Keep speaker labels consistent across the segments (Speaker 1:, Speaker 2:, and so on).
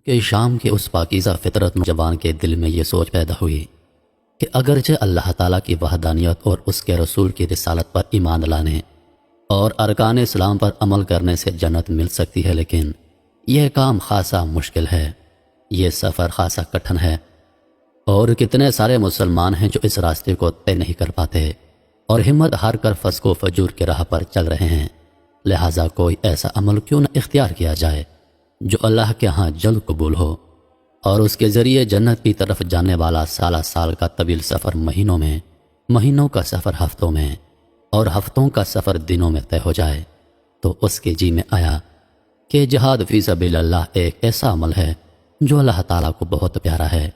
Speaker 1: کہ شام کے اس پاکیزہ فطرت نوجوان کے دل میں یہ سوچ پیدا ہوئی کہ اگرچہ اللہ تعالیٰ کی وحدانیت اور اس کے رسول کی رسالت پر ایمان لانے اور ارکان اسلام پر عمل کرنے سے جنت مل سکتی ہے، لیکن یہ کام خاصا مشکل ہے، یہ سفر خاصا کٹھن ہے، اور کتنے سارے مسلمان ہیں جو اس راستے کو طے نہیں کر پاتے اور ہمت ہار کر فسق و فجور کے راہ پر چل رہے ہیں۔ لہٰذا کوئی ایسا عمل کیوں نہ اختیار کیا جائے جو اللہ کے ہاں جلد قبول ہو اور اس کے ذریعے جنت کی طرف جانے والا سالہ سال کا طویل سفر مہینوں میں، مہینوں کا سفر ہفتوں میں، اور ہفتوں کا سفر دنوں میں طے ہو جائے۔ تو اس کے جی میں آیا کہ جہاد فی سبیل اللہ ایک ایسا عمل ہے جو اللہ تعالیٰ کو بہت پیارا ہے،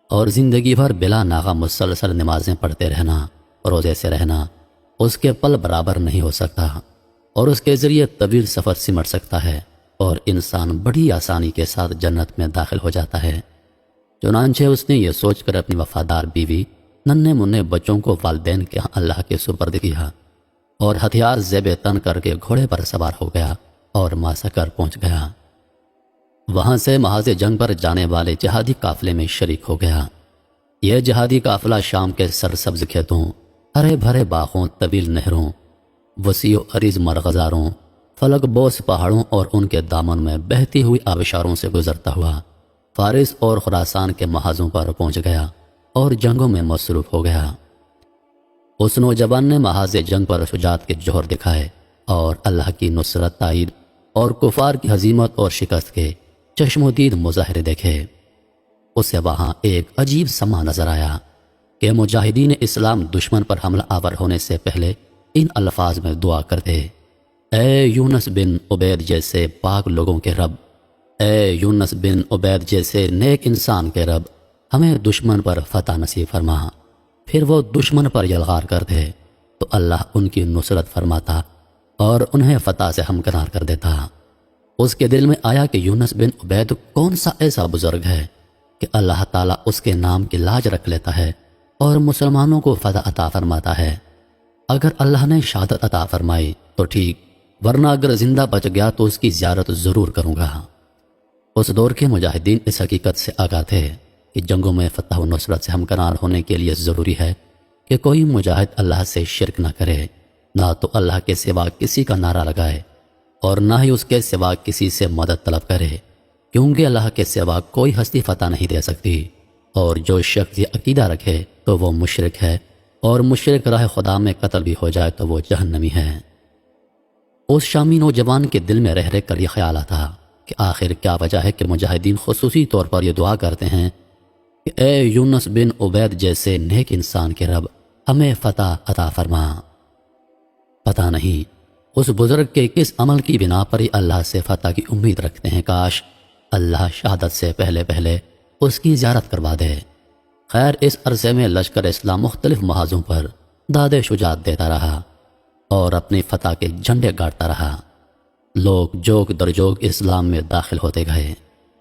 Speaker 1: اور زندگی بھر بلا ناغہ مسلسل نمازیں پڑھتے رہنا، روزے سے رہنا اس کے پل برابر نہیں ہو سکتا، اور اس کے ذریعے طویل سفر سمٹ سکتا ہے اور انسان بڑی آسانی کے ساتھ جنت میں داخل ہو جاتا ہے۔ چنانچہ اس نے یہ سوچ کر اپنی وفادار بیوی، ننھے منھے بچوں کو والدین کے ہاں اللہ کے سپرد کیا اور ہتھیار زیب تن کر کے گھوڑے پر سوار ہو گیا اور ماسکر پہنچ گیا۔ وہاں سے محاذ جنگ پر جانے والے جہادی قافلے میں شریک ہو گیا۔ یہ جہادی قافلہ شام کے سرسبز کھیتوں، ہرے بھرے باغوں، طویل نہروں، وسیع و عریض مرغزاروں، فلک بوس پہاڑوں اور ان کے دامن میں بہتی ہوئی آبشاروں سے گزرتا ہوا فارس اور خراسان کے محاذوں پر پہنچ گیا اور جنگوں میں مصروف ہو گیا۔ اس نوجوان نے محاذ جنگ پر شجاعت کے جوہر دکھائے اور اللہ کی نصرت، تائید اور کفار کی ہزیمت اور شکست کے چشم و دید مظاہرے دیکھے۔ اسے وہاں ایک عجیب سما نظر آیا کہ مجاہدین اسلام دشمن پر حملہ آور ہونے سے پہلے ان الفاظ میں دعا کرتے: اے یونس بن عبید جیسے پاک لوگوں کے رب، اے یونس بن عبید جیسے نیک انسان کے رب، ہمیں دشمن پر فتح نصیب فرما۔ پھر وہ دشمن پر یلغار کرتے تو اللہ ان کی نصرت فرماتا اور انہیں فتح سے ہمکنار کر دیتا۔ اس کے دل میں آیا کہ یونس بن عبید کون سا ایسا بزرگ ہے کہ اللہ تعالیٰ اس کے نام کی لاج رکھ لیتا ہے اور مسلمانوں کو فتح عطا فرماتا ہے۔ اگر اللہ نے شہادت عطا فرمائی تو ٹھیک، ورنہ اگر زندہ بچ گیا تو اس کی زیارت ضرور کروں گا۔ اس دور کے مجاہدین اس حقیقت سے آگاہ تھے کہ جنگوں میں فتح و نصرت سے ہمکنار ہونے کے لیے ضروری ہے کہ کوئی مجاہد اللہ سے شرک نہ کرے، نہ تو اللہ کے سوا کسی کا نعرہ لگائے اور نہ ہی اس کے سوا کسی سے مدد طلب کرے، کیونکہ اللہ کے سوا کوئی ہستی فتح نہیں دے سکتی، اور جو شخص یہ عقیدہ رکھے تو وہ مشرک ہے، اور مشرک راہ خدا میں قتل بھی ہو جائے تو وہ جہنمی ہے۔ اس شامی نوجوان کے دل میں رہ رہ کر یہ خیال آتا کہ آخر کیا وجہ ہے کہ مجاہدین خصوصی طور پر یہ دعا کرتے ہیں کہ اے یونس بن عبید جیسے نیک انسان کے رب، ہمیں فتح عطا فرما۔ پتہ نہیں اس بزرگ کے کس عمل کی بنا پر ہی اللہ سے فتح کی امید رکھتے ہیں، کاش اللہ شہادت سے پہلے پہلے اس کی زیارت کروا دے۔ خیر، اس عرصے میں لشکر اسلام مختلف محاذوں پر داد شجاعت دیتا رہا اور اپنی فتح کے جھنڈے گاڑتا رہا۔ لوگ جوک در جوک اسلام میں داخل ہوتے گئے۔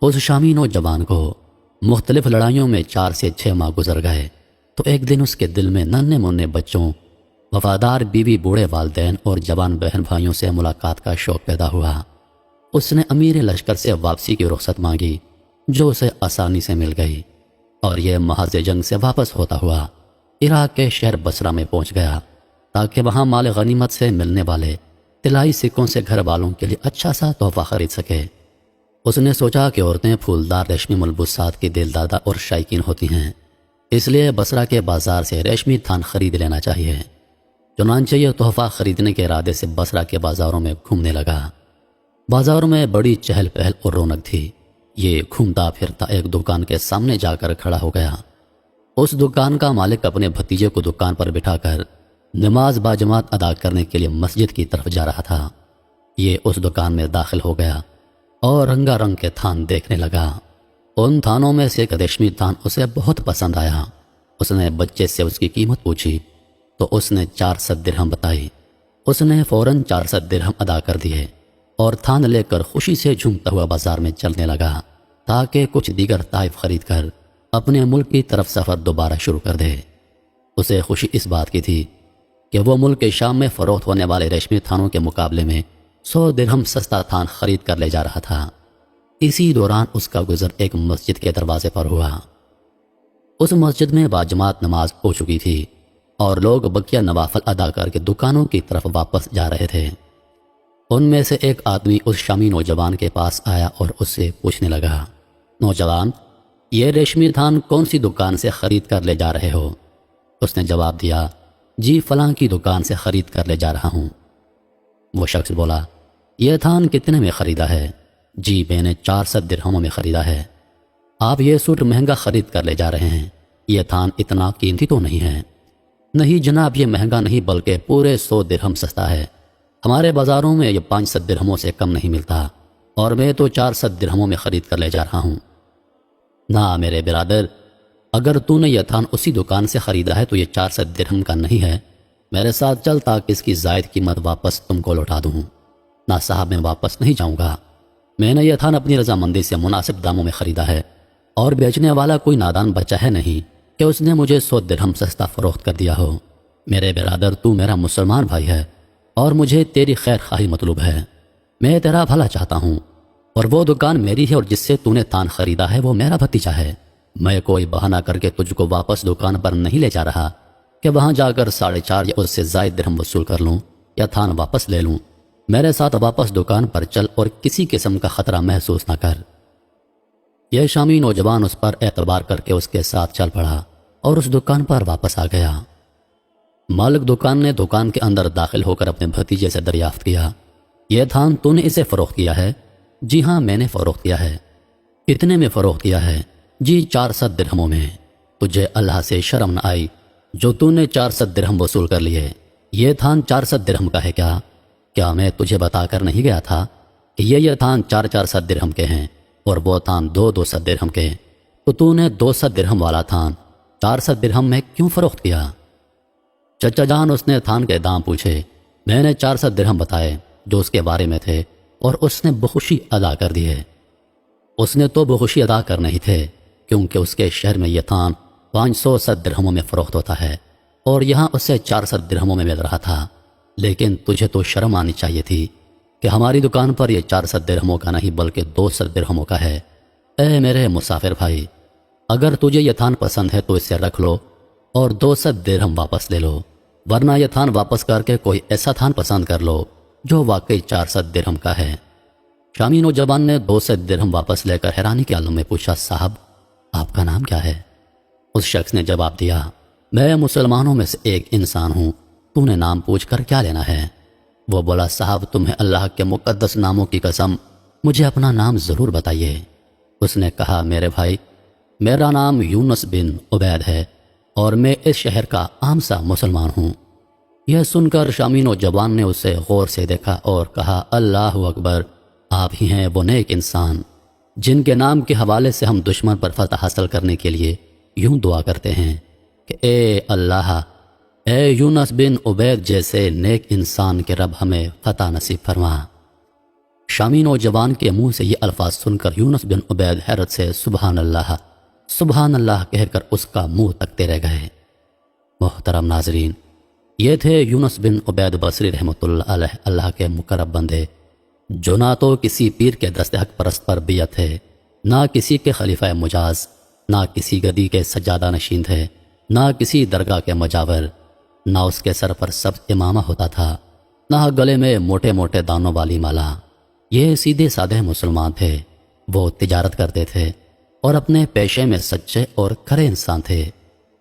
Speaker 1: اس شامی نوجوان کو مختلف لڑائیوں میں 4 سے 6 ماہ گزر گئے تو ایک دن اس کے دل میں ننھے منھے بچوں، وفادار بیوی، بوڑھے والدین اور جوان بہن بھائیوں سے ملاقات کا شوق پیدا ہوا۔ اس نے امیر لشکر سے واپسی کی رخصت مانگی جو اسے آسانی سے مل گئی، اور یہ محاذ جنگ سے واپس ہوتا ہوا عراق کے شہر بصرہ میں پہنچ گیا تاکہ وہاں مال غنیمت سے ملنے والے طلائی سکوں سے گھر والوں کے لیے اچھا سا تحفہ خرید سکے۔ اس نے سوچا کہ عورتیں پھولدار ریشمی ملبوسات کی دل دادہ اور شائقین ہوتی ہیں، اس لیے بصرہ کے بازار سے ریشمی تھان خرید لینا چاہیے۔ چنانچہ یہ تحفہ خریدنے کے ارادے سے بصرہ کے بازاروں میں گھومنے لگا۔ بازاروں میں بڑی چہل پہل اور رونق تھی۔ یہ گھومتا پھرتا ایک دکان کے سامنے جا کر کھڑا ہو گیا۔ اس دکان کا مالک اپنے بھتیجے کو دکان پر بٹھا کر نماز باجماعت ادا کرنے کے لیے مسجد کی طرف جا رہا تھا۔ یہ اس دکان میں داخل ہو گیا اور رنگا رنگ کے تھان دیکھنے لگا۔ ان تھانوں میں سے ایک ریشمی تھان اسے بہت پسند آیا۔ اس نے بچے سے اس کی قیمت پوچھی تو اس نے 400 درہم بتائی۔ اس نے فوراً 400 درہم ادا کر دیے اور تھان لے کر خوشی سے جھومتا ہوا بازار میں چلنے لگا تاکہ کچھ دیگر تحائف خرید کر اپنے ملک کی طرف سفر دوبارہ شروع کر دے۔ اسے خوشی اس بات کی تھی کہ وہ ملک شام میں فروخت ہونے والے ریشمی تھانوں کے مقابلے میں 100 درہم سستا تھان خرید کر لے جا رہا تھا۔ اسی دوران اس کا گزر ایک مسجد کے دروازے پر ہوا۔ اس مسجد میں باجماعت نماز ہو چکی تھی اور لوگ بقیہ نوافل ادا کر کے دکانوں کی طرف واپس جا رہے تھے۔ ان میں سے ایک آدمی اس شامی نوجوان کے پاس آیا اور اس سے پوچھنے لگا، نوجوان، یہ ریشمی تھان کون سی دکان سے خرید کر لے جا رہے ہو؟ اس نے جواب دیا، جی فلاں کی دکان سے خرید کر لے جا رہا ہوں۔ وہ شخص بولا، یہ تھان کتنے میں خریدا ہے؟ جی میں نے 400 درہموں میں خریدا ہے۔ آپ یہ سوٹ مہنگا خرید کر لے جا رہے ہیں، یہ تھان اتنا قیمتی تو نہیں ہے۔ نہیں جناب، یہ مہنگا نہیں بلکہ پورے 100 درہم سستا ہے۔ ہمارے بازاروں میں یہ 500 درہموں سے کم نہیں ملتا اور میں تو 400 درہموں میں خرید کر لے جا رہا ہوں۔ نہ میرے برادر، اگر تو نے یہ تھان اسی دکان سے خریدا ہے تو یہ 400 درہم کا نہیں ہے۔ میرے ساتھ چل تاکہ اس کی زائد قیمت واپس تم کو لوٹا دوں۔ نہ صاحب، میں واپس نہیں جاؤں گا۔ میں نے یہ تھان اپنی رضامندی سے مناسب داموں میں خریدا ہے اور بیچنے والا کوئی نادان بچہ ہے نہیں کہ اس نے مجھے 100 درہم سستا فروخت کر دیا ہو۔ میرے برادر، تو میرا مسلمان بھائی ہے اور مجھے تیری خیر خواہی مطلوب ہے۔ میں تیرا بھلا چاہتا ہوں اور وہ دکان میری ہے اور جس سے تو نے تھان خریدا ہے وہ میرا بھتیجا ہے۔ میں کوئی بہانہ کر کے تجھ کو واپس دکان پر نہیں لے جا رہا کہ وہاں جا کر 4.5 یا اس سے زائد درہم وصول کر لوں یا تھان واپس لے لوں۔ میرے ساتھ واپس دکان پر چل اور کسی قسم کا خطرہ محسوس نہ کر۔ یہ شامی نوجوان اس پر اعتبار کر کے اس کے ساتھ چل پڑا اور اس دکان پر واپس آ گیا۔ مالک دکان نے دکان کے اندر داخل ہو کر اپنے بھتیجے سے دریافت کیا، یہ تھان تو نے اسے فروخت کیا ہے؟ جی ہاں میں نے فروخت کیا ہے۔ کتنے میں فروخت کیا ہے؟ جی 400 درہموں میں۔ تجھے اللہ سے شرم نہ آئی جو تو نے 400 درہم وصول کر لیے؟ یہ تھان 400 درہم کا ہے کیا میں تجھے بتا کر نہیں گیا تھا کہ یہ تھان 400 درہم کے ہیں اور وہ تھان 200 درہم کے؟ تو نے 200 درہم والا تھان 400 درہم میں کیوں فروخت کیا؟ چچا جان، اس نے تھان کے دام پوچھے۔ میں نے 400 درہم بتائے جو اس کے بارے میں تھے اور اس نے بخوشی ادا کر دیے۔ اس نے تو بخوشی ادا کرنے ہی تھے کیونکہ اس کے شہر میں یہ تھان 500 درہموں میں فروخت ہوتا ہے اور یہاں اسے 400 درہموں میں مل رہا تھا۔ لیکن تجھے تو شرم آنی چاہیے تھی کہ ہماری دکان پر یہ 400 درہموں کا نہیں بلکہ 200 درہموں کا ہے۔ اے میرے مسافر بھائی، اگر تجھے یہ تھان پسند ہے تو اسے رکھ لو اور 200 درہم واپس لے لو، ورنہ یہ تھان واپس کر کے کوئی ایسا تھان پسند کر لو جو واقعی 400 درہم کا ہے۔ شامی نوجوان نے 200 درہم واپس لے کر حیرانی کے عالم میں پوچھا، صاحب آپ کا نام کیا ہے؟ اس شخص نے جواب دیا، میں مسلمانوں میں سے ایک انسان ہوں، تو نے نام پوچھ کر کیا لینا ہے؟ وہ بولا، صاحب تمہیں اللہ کے مقدس ناموں کی قسم مجھے اپنا نام ضرور بتائیے۔ اس نے کہا، میرے بھائی، میرا نام یونس بن عبید ہے اور میں اس شہر کا عام سا مسلمان ہوں۔ یہ سن کر شامی نوجوان نے اسے غور سے دیکھا اور کہا، اللہ اکبر، آپ ہی ہیں وہ نیک انسان جن کے نام کے حوالے سے ہم دشمن پر فتح حاصل کرنے کے لیے یوں دعا کرتے ہیں کہ اے اللہ، اے یونس بن عبید جیسے نیک انسان کے رب ہمیں فتح نصیب فرما۔ شامی نوجوان کے منہ سے یہ الفاظ سن کر یونس بن عبید حیرت سے سبحان اللہ کہہ کر اس کا منہ تکتے رہ گئے۔ محترم ناظرین، یہ تھے یونس بن عبید بصری رحمۃ اللہ علیہ، اللہ کے مقرب بندے، جو نہ تو کسی پیر کے دست حق پرست پر بیعت ہے، نہ کسی کے خلیفہ مجاز، نہ کسی گدی کے سجادہ نشین تھے، نہ کسی درگاہ کے مجاور، نہ اس کے سر پر سبز امامہ ہوتا تھا، نہ گلے میں موٹے موٹے دانوں والی مالا۔ یہ سیدھے سادے مسلمان تھے۔ وہ تجارت کرتے تھے اور اپنے پیشے میں سچے اور کھرے انسان تھے۔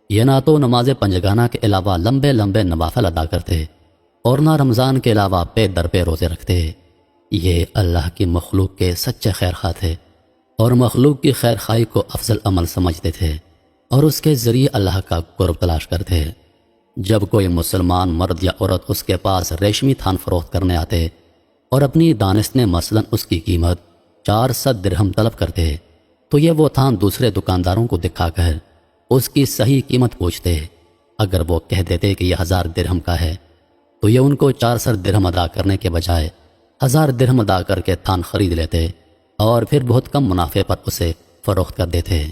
Speaker 1: یہ نہ تو نماز پنجگانہ کے علاوہ لمبے لمبے نوافل ادا کرتے اور نہ رمضان کے علاوہ پے در پے روزے رکھتے۔ یہ اللہ کی مخلوق کے سچے خیر خواہ تھے اور مخلوق کی خیر خواہی کو افضل عمل سمجھتے تھے اور اس کے ذریعے اللہ کا قرب تلاش کرتے۔ جب کوئی مسلمان مرد یا عورت اس کے پاس ریشمی تھان فروخت کرنے آتے اور اپنی دانست نے مثلاً اس کی قیمت 400 درہم طلب کرتے تو یہ وہ تھان دوسرے دکانداروں کو دکھا کر اس کی صحیح قیمت پوچھتے۔ اگر وہ کہہ دیتے کہ یہ 1000 درہم کا ہے تو یہ ان کو 400 درہم ادا کرنے کے بجائے 1000 درہم ادا کر کے تھان خرید لیتے اور پھر بہت کم منافع پر اسے فروخت کر دیتے۔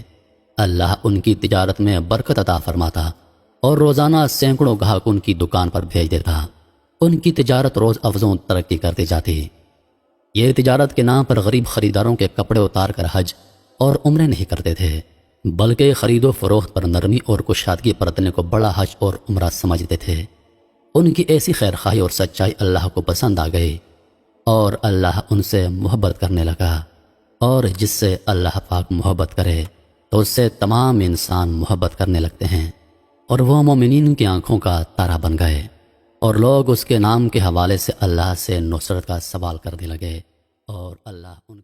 Speaker 1: اللہ ان کی تجارت میں برکت عطا فرماتا اور روزانہ سینکڑوں گاہک ان کی دکان پر بھیج دیتا۔ ان کی تجارت روز افزوں ترقی کرتی جاتی۔ یہ تجارت کے نام پر غریب خریداروں کے کپڑے اتار کر حج اور عمرے نہیں کرتے تھے، بلکہ خرید و فروخت پر نرمی اور کشادگی برتنے کو بڑا حج اور عمرہ سمجھتے تھے۔ ان کی ایسی خیرخواہی اور سچائی اللہ کو پسند آ گئی اور اللہ ان سے محبت کرنے لگا، اور جس سے اللہ پاک محبت کرے تو اس سے تمام انسان محبت کرنے لگتے ہیں، اور وہ مومنین کی آنکھوں کا تارا بن گئے، اور لوگ اس کے نام کے حوالے سے اللہ سے نصرت کا سوال کرنے لگے، اور اللہ ان